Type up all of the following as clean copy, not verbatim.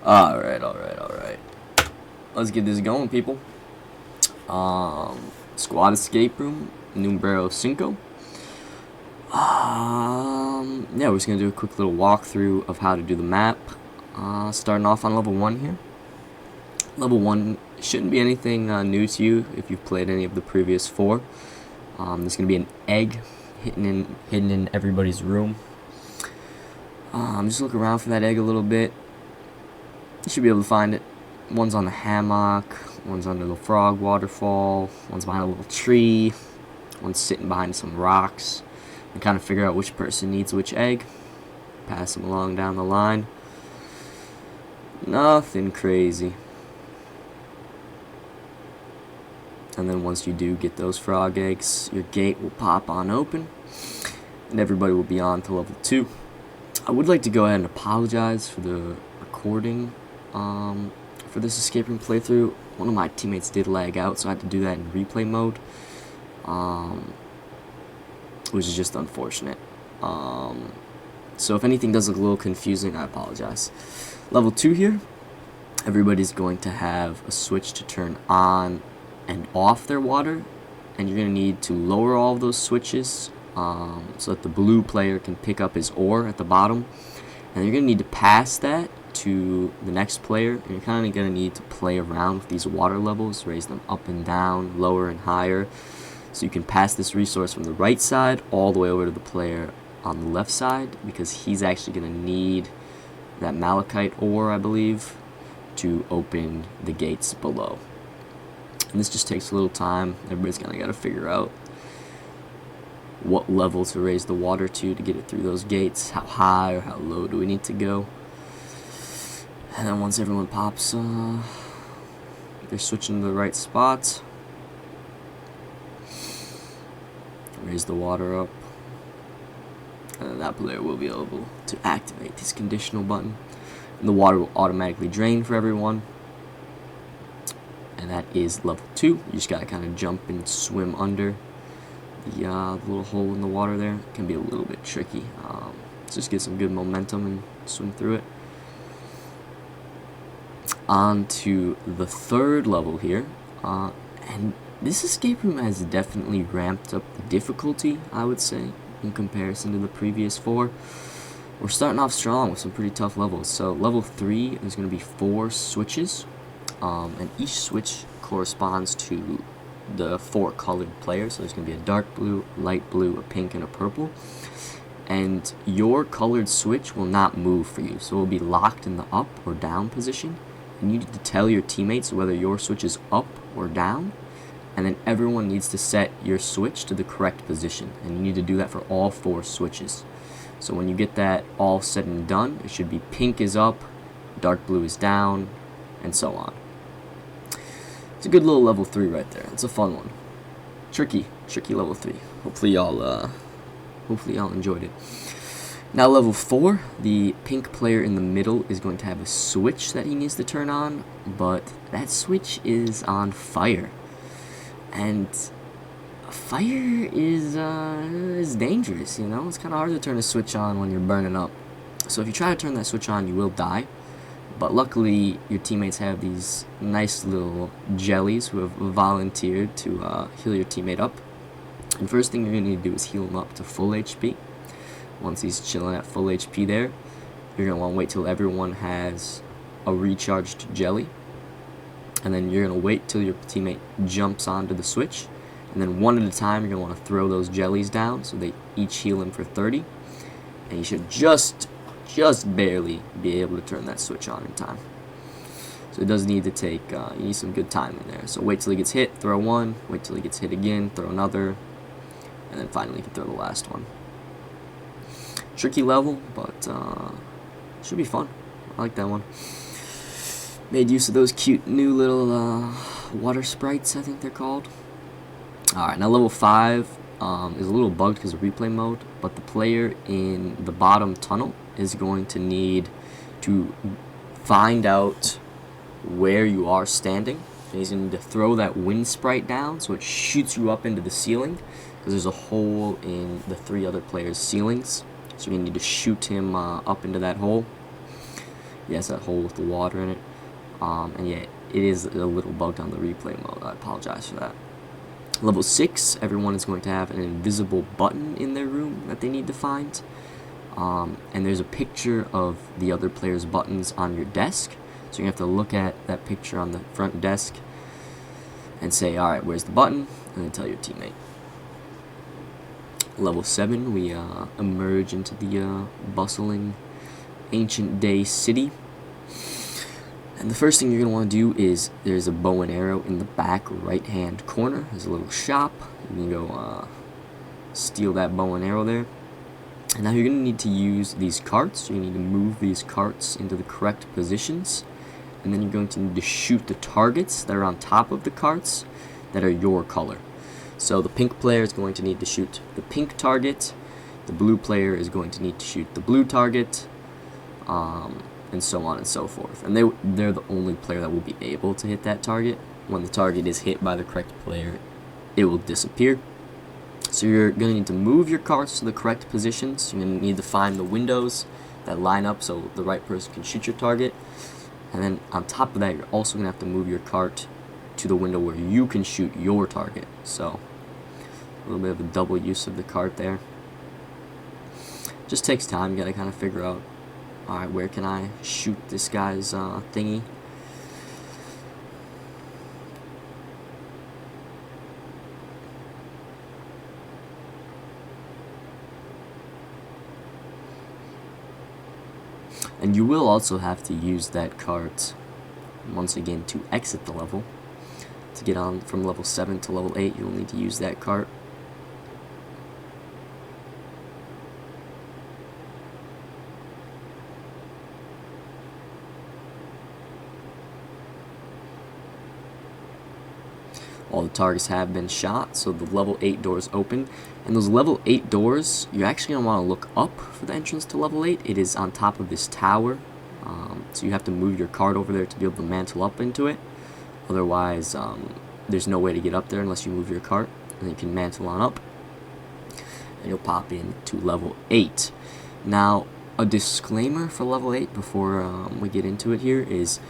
Alright. Let's get this going, people. Squad escape room, numero 5. Yeah, we're just gonna do a quick little walkthrough of how to do the map. Starting off on level 1 here. Level 1 shouldn't be anything new to you if you've played any of the previous 4. There's gonna be an egg hidden in everybody's room. Just look around for that egg a little bit. You should be able to find it. One's on the hammock, one's under the frog waterfall, one's behind a little tree, one's sitting behind some rocks. And kind of figure out which person needs which egg. Pass them along down the line. Nothing crazy. And then once you do get those frog eggs, your gate will pop on open, and everybody will be on to level 2. I would like to go ahead and apologize for the recording for this escape room playthrough. One of my teammates did lag out, so I had to do that in replay mode, which is just unfortunate. So if anything does look a little confusing, I apologize. Level 2 here, everybody's going to have a switch to turn on and off their water, and you're going to need to lower all of those switches so that the blue player can pick up his ore at the bottom, and you're going to need to pass that to the next player, and you're kind of going to need to play around with these water levels, raise them up and down, lower and higher, so you can pass this resource from the right side all the way over to the player on the left side, because he's actually going to need that malachite ore, I believe, to open the gates below. And this just takes a little time. Everybody's kind of got to figure out what level to raise the water to get it through those gates. How high or how low do we need to go? And then once everyone pops, they're switching to the right spots. Raise the water up. And then that player will be able to activate this conditional button. And the water will automatically drain for everyone. And that is level 2. You just gotta kind of jump and swim under the little hole in the water there. It can be a little bit tricky. Just get some good momentum and swim through it. On to the 3rd level here. And this escape room has definitely ramped up the difficulty, I would say, in comparison to the previous 4. We're starting off strong with some pretty tough levels. So level 3 is going to be 4 switches. And each switch corresponds to the 4 colored players. So there's going to be a dark blue, light blue, a pink, and a purple. And your colored switch will not move for you. So it will be locked in the up or down position. And you need to tell your teammates whether your switch is up or down. And then everyone needs to set your switch to the correct position. And you need to do that for all 4 switches. So when you get that all said and done, it should be pink is up, dark blue is down, and so on. It's a good little level 3 right there. It's a fun one. Tricky level 3. Hopefully y'all enjoyed it. Now level 4, the pink player in the middle is going to have a switch that he needs to turn on, but that switch is on fire. And fire is dangerous, you know? It's kind of hard to turn a switch on when you're burning up. So if you try to turn that switch on, you will die. But luckily, your teammates have these nice little jellies who have volunteered to heal your teammate up. And first thing you're going to need to do is heal him up to full HP. Once he's chilling at full HP there, you're going to want to wait till everyone has a recharged jelly. And then you're going to wait till your teammate jumps onto the switch. And then one at a time, you're going to want to throw those jellies down so they each heal him for 30. And you should just barely be able to turn that switch on in time. So it does need to take, you need some good time in there. So wait till he gets hit, throw one, wait till he gets hit again, throw another, and then finally you can throw the last one. Tricky level, but should be fun. I like that one. Made use of those cute new little water sprites, I think they're called. Alright, now level 5 is a little bugged because of replay mode, but the player in the bottom tunnel is going to need to find out where you are standing. And he's going to throw that wind sprite down so it shoots you up into the ceiling, because there's a hole in the 3 other players' ceilings. So you need to shoot him up into that hole. Yes, that hole with the water in it. And yeah, it is a little bugged on the replay mode. I apologize for that. Level 6, everyone is going to have an invisible button in their room that they need to find. And there's a picture of the other player's buttons on your desk. So you have to look at that picture on the front desk and say, alright, where's the button? And then tell your teammate. Level 7, we emerge into the bustling ancient day city. And the first thing you're going to want to do is, there's a bow and arrow in the back right hand corner. There's a little shop. You can go steal that bow and arrow there. And now you're going to need to use these carts. You need to move these carts into the correct positions. And then you're going to need to shoot the targets that are on top of the carts that are your color. So the pink player is going to need to shoot the pink target. The blue player is going to need to shoot the blue target. And so on and so forth. And they're the only player that will be able to hit that target. When the target is hit by the correct player, it will disappear. So you're going to need to move your carts to the correct positions. You're going to need to find the windows that line up so the right person can shoot your target. And then on top of that, you're also going to have to move your cart to the window where you can shoot your target. So a little bit of a double use of the cart there. Just takes time. You got to kind of figure out, alright, where can I shoot this guy's thingy? And you will also have to use that cart once again to exit the level. To get on from level 7 to level 8, you'll need to use that cart. All the targets have been shot, so the level 8 doors open. And those level 8 doors, you're actually going to want to look up for the entrance to level 8. It is on top of this tower, so you have to move your cart over there to be able to mantle up into it. Otherwise, there's no way to get up there unless you move your cart. And you can mantle on up, and you'll pop into level 8. Now, a disclaimer for level 8 before we get into it here is,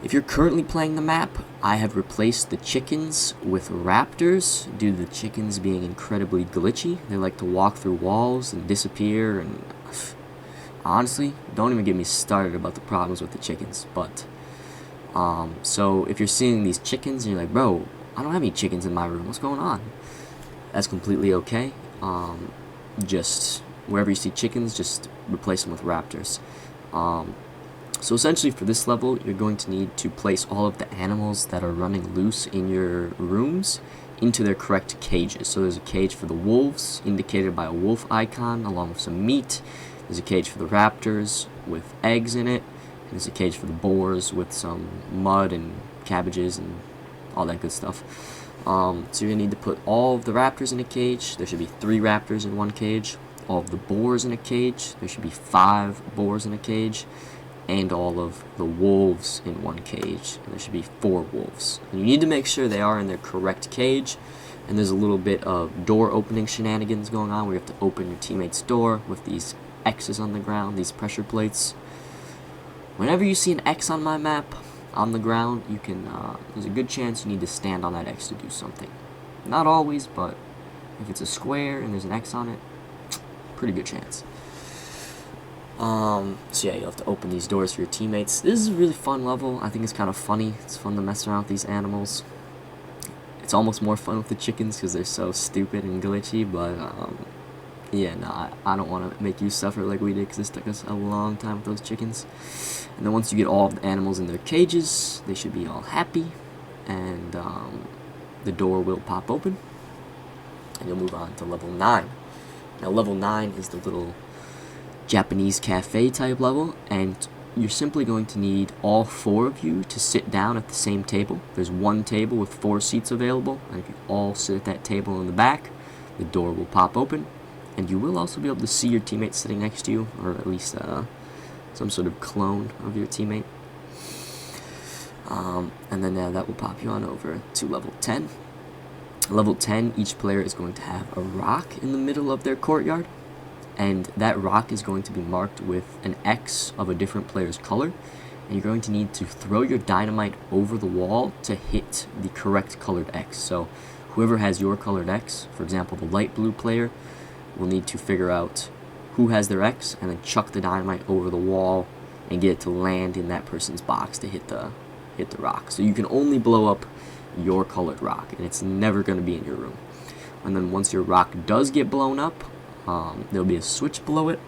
if you're currently playing the map, I have replaced the chickens with raptors due to the chickens being incredibly glitchy. They like to walk through walls and disappear, and honestly, don't even get me started about the problems with the chickens. But so if you're seeing these chickens and you're like, bro, I don't have any chickens in my room, what's going on? That's completely okay. Just wherever you see chickens, just replace them with raptors. So essentially for this level, you're going to need to place all of the animals that are running loose in your rooms into their correct cages. So there's a cage for the wolves, indicated by a wolf icon, along with some meat. There's a cage for the raptors with eggs in it. And there's a cage for the boars with some mud and cabbages and all that good stuff. So you're going to need to put all of the raptors in a cage. There should be 3 raptors in one cage. All of the boars in a cage. There should be 5 boars in a cage. And all of the wolves in one cage. And there should be 4 wolves. And you need to make sure they are in their correct cage. And there's a little bit of door opening shenanigans going on where you have to open your teammate's door with these X's on the ground, these pressure plates. Whenever you see an X on my map on the ground, you can there's a good chance you need to stand on that X to do something. Not always, but if it's a square and there's an X on it, pretty good chance. So yeah, you'll have to open these doors for your teammates. This is a really fun level. I think it's kind of funny. It's fun to mess around with these animals. It's almost more fun with the chickens because they're so stupid and glitchy, but yeah, no, I don't want to make you suffer like we did because this took us a long time with those chickens. And then once you get all of the animals in their cages, they should be all happy, and the door will pop open, and you'll move on to level 9. Now level 9 is the little Japanese cafe type level, and you're simply going to need all 4 of you to sit down at the same table. There's one table with 4 seats available, and if you all sit at that table in the back, the door will pop open, and you will also be able to see your teammate sitting next to you, or at least some sort of clone of your teammate. And then that will pop you on over to level 10. Level 10, each player is going to have a rock in the middle of their courtyard. and that rock is going to be marked with an X of a different player's color, and you're going to need to throw your dynamite over the wall to hit the correct colored X. So whoever has your colored X, for example the light blue player, will need to figure out who has their X and then chuck the dynamite over the wall and get it to land in that person's box to hit the rock. So you can only blow up your colored rock, and it's never going to be in your room. And then once your rock does get blown up, there'll be a switch below it,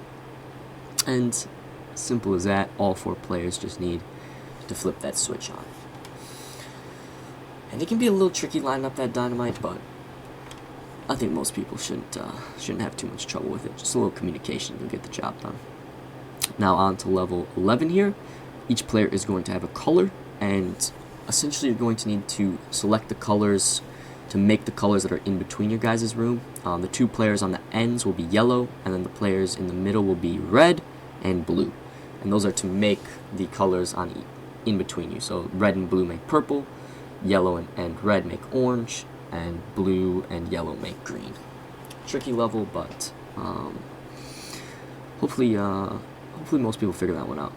and simple as that. All 4 players just need to flip that switch on. And it can be a little tricky lining up that dynamite, but I think most people shouldn't have too much trouble with it. Just a little communication will get the job done. Now on to level 11 here. Each player is going to have a color, and essentially you're going to need to select the colors to make the colors that are in between your guys' room. The 2 players on the ends will be yellow, and then the players in the middle will be red and blue. And those are to make the colors in between you. So red and blue make purple, yellow and red make orange, and blue and yellow make green. Tricky level, but hopefully most people figure that one out.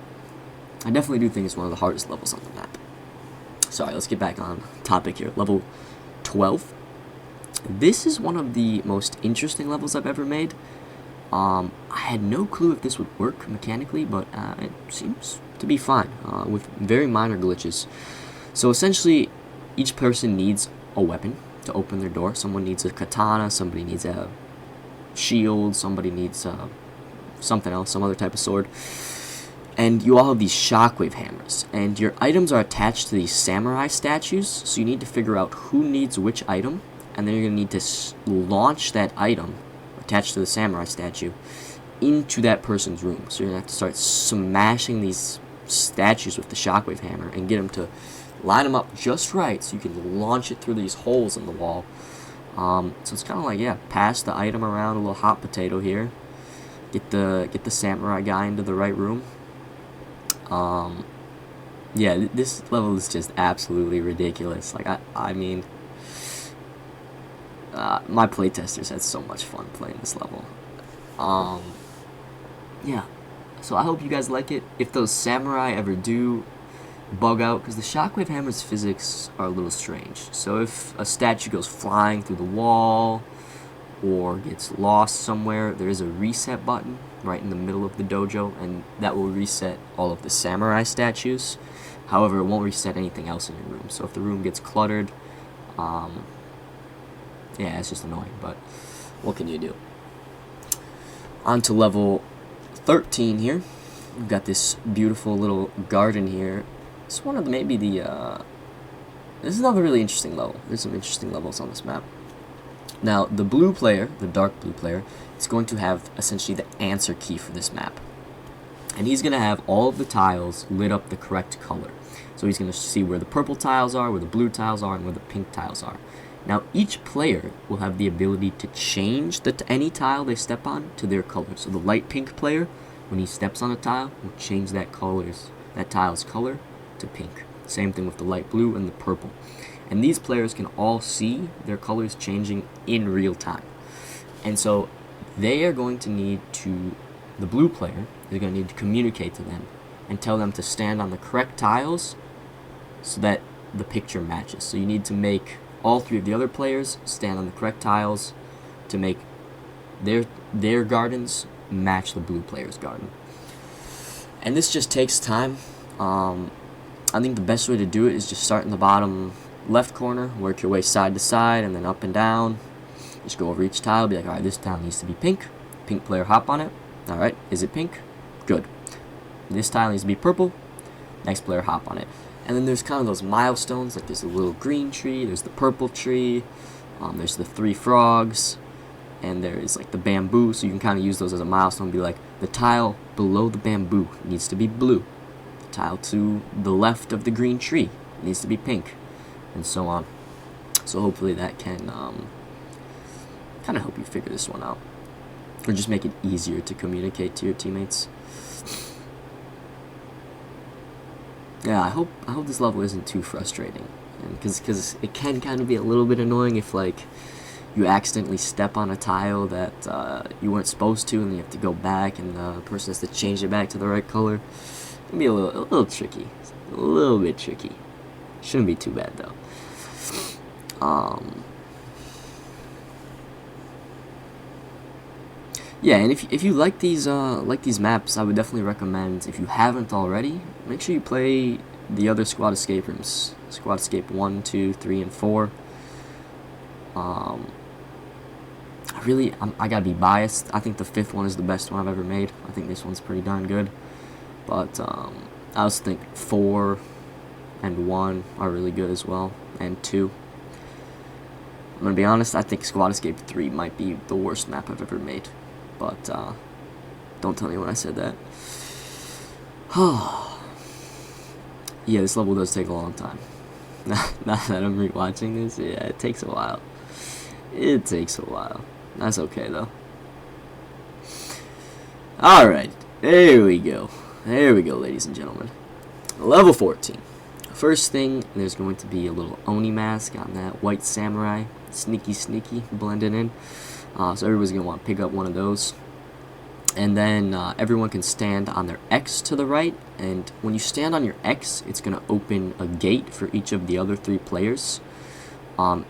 I definitely do think it's one of the hardest levels on the map. Sorry, let's get back on topic here. Level 12. This is one of the most interesting levels I've ever made. I had no clue if this would work mechanically, but it seems to be fine, with very minor glitches. So essentially, each person needs a weapon to open their door. Someone needs a katana, somebody needs a shield, somebody needs something else, some other type of sword. And you all have these shockwave hammers, and your items are attached to these samurai statues, so you need to figure out who needs which item, and then you're going to need to launch that item attached to the samurai statue into that person's room. So you're going to have to start smashing these statues with the shockwave hammer and get them to line them up just right so you can launch it through these holes in the wall. So it's kind of like, yeah, pass the item around, a little hot potato here, get the samurai guy into the right room. Yeah, this level is just absolutely ridiculous. Like, I mean, my playtesters had so much fun playing this level. Yeah, so I hope you guys like it. If those samurai ever do bug out, because the shockwave hammer's physics are a little strange. So if a statue goes flying through the wall or gets lost somewhere, there is a reset button right in the middle of the dojo, and that will reset all of the samurai statues. However, it won't reset anything else in your room. So if the room gets cluttered, yeah, it's just annoying, but what can you do? On to level 13 here. We've got this beautiful little garden here. It's one of maybe the, this is another really interesting level. There's some interesting levels on this map. Now, the blue player, the dark blue player, is going to have essentially the answer key for this map. And he's going to have all of the tiles lit up the correct color. So he's going to see where the purple tiles are, where the blue tiles are, and where the pink tiles are. Now, each player will have the ability to change any tile they step on to their color. So the light pink player, when he steps on a tile, will change that tile's color to pink. Same thing with the light blue and the purple. And these players can all see their colors changing in real time. And so they are going to need to, the blue player is going to need to communicate to them and tell them to stand on the correct tiles so that the picture matches. So you need to make all 3 of the other players stand on the correct tiles to make their gardens match the blue player's garden. And this just takes time. I think the best way to do it is just start in the bottom left corner, work your way side to side, and then up and down. Just go over each tile, be like, alright, this tile needs to be pink. Pink player, hop on it. Alright, is it pink? Good. This tile needs to be purple. Next player, hop on it. And then there's kind of those milestones, like there's a little green tree, there's the purple tree, there's the 3 frogs, and there's like the bamboo, so you can kind of use those as a milestone, be like, the tile below the bamboo needs to be blue. The tile to the left of the green tree needs to be pink, and so on. So hopefully that can kind of help you figure this one out, or just make it easier to communicate to your teammates. Yeah, I hope this level isn't too frustrating, because it can kind of be a little bit annoying if, like, you accidentally step on a tile that you weren't supposed to, and then you have to go back, and the person has to change it back to the right color. It can be a little tricky, a little bit tricky. Shouldn't be too bad though. Yeah, and if you like these maps, I would definitely recommend, if you haven't already, make sure you play the other Squad Escape rooms, Squad Escape 1, 2, 3, and 4. I gotta be biased. I think the 5th one is the best one I've ever made. I think this one's pretty darn good. But I also think 4 and 1 are really good as well, and 2. I'm gonna be honest, I think Squad Escape 3 might be the worst map I've ever made. But don't tell me when I said that. Yeah, this level does take a long time. Now that I'm rewatching this, yeah, it takes a while. It takes a while. That's okay though. Alright, there we go. There we go, ladies and gentlemen. Level 14. First thing, there's going to be a little Oni mask on that white samurai. Sneaky, blending in. So everybody's going to want to pick up one of those. And then everyone can stand on their X to the right. And when you stand on your X, it's going to open a gate for each of the other 3 players. And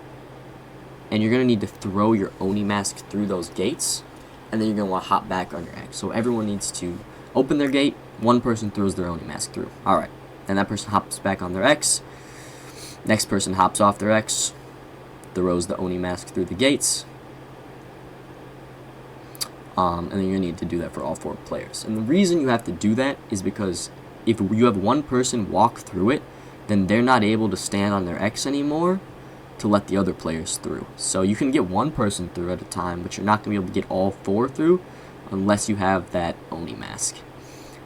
you're going to need to throw your Oni mask through those gates. And then you're going to want to hop back on your X. So everyone needs to open their gate. One person throws their Oni mask through. Alright. Then that person hops back on their X. Next person hops off their X. Throws the Oni mask through the gates. And then you're going to need to do that for all 4 players. And the reason you have to do that is because if you have one person walk through it, then they're not able to stand on their X anymore to let the other players through. So you can get one person through at a time, but you're not going to be able to get all 4 through unless you have that Oni mask.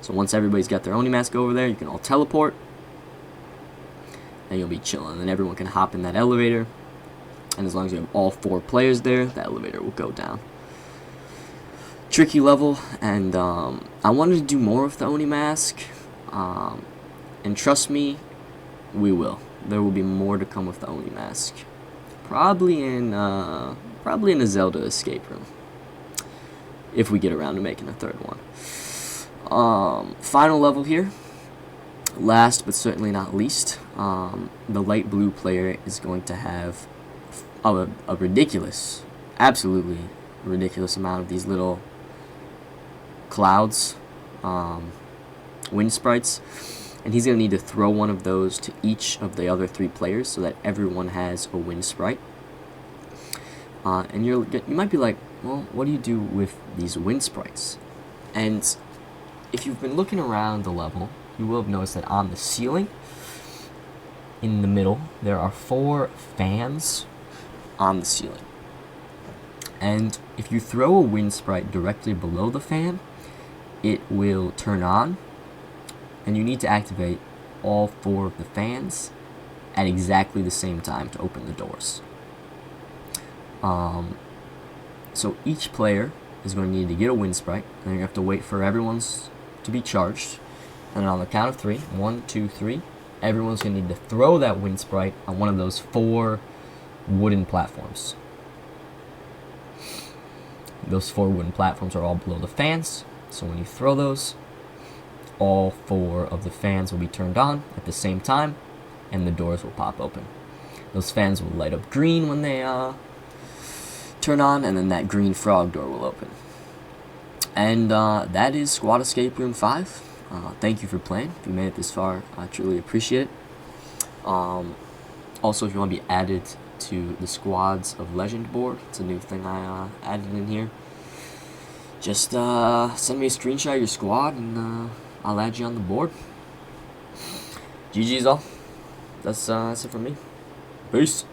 So once everybody's got their Oni mask over there, you can all teleport, and you'll be chilling. And then everyone can hop in that elevator, and as long as you have all 4 players there, the elevator will go down. Tricky level, and I wanted to do more with the Oni mask, and trust me, we will. There will be more to come with the Oni mask. Probably in a Zelda escape room, if we get around to making a 3rd one. Final level here. Last but certainly not least, the light blue player is going to have a ridiculous, absolutely ridiculous amount of these little clouds, wind sprites, and he's going to need to throw one of those to each of the other 3 players so that everyone has a wind sprite. And you might be like, well, what do you do with these wind sprites? And if you've been looking around the level, you will have noticed that on the ceiling, in the middle, there are 4 fans on the ceiling. And if you throw a wind sprite directly below the fan, it will turn on, and you need to activate all 4 of the fans at exactly the same time to open the doors. So each player is going to need to get a wind sprite, and you have to wait for everyone's to be charged. And then on the count of 3, 1, 2, 3, everyone's going to need to throw that wind sprite on one of those 4 wooden platforms. Those 4 wooden platforms are all below the fans, so when you throw those, all 4 of the fans will be turned on at the same time, and the doors will pop open. Those fans will light up green when they turn on, and then that green frog door will open. And that is Squad Escape Room 5. Thank you for playing. If you made it this far, I truly appreciate it. Also, if you want to be added to the Squads of Legend board, it's a new thing I added in here. Just send me a screenshot of your squad, and I'll add you on the board. GG's all. That's it from me. Peace.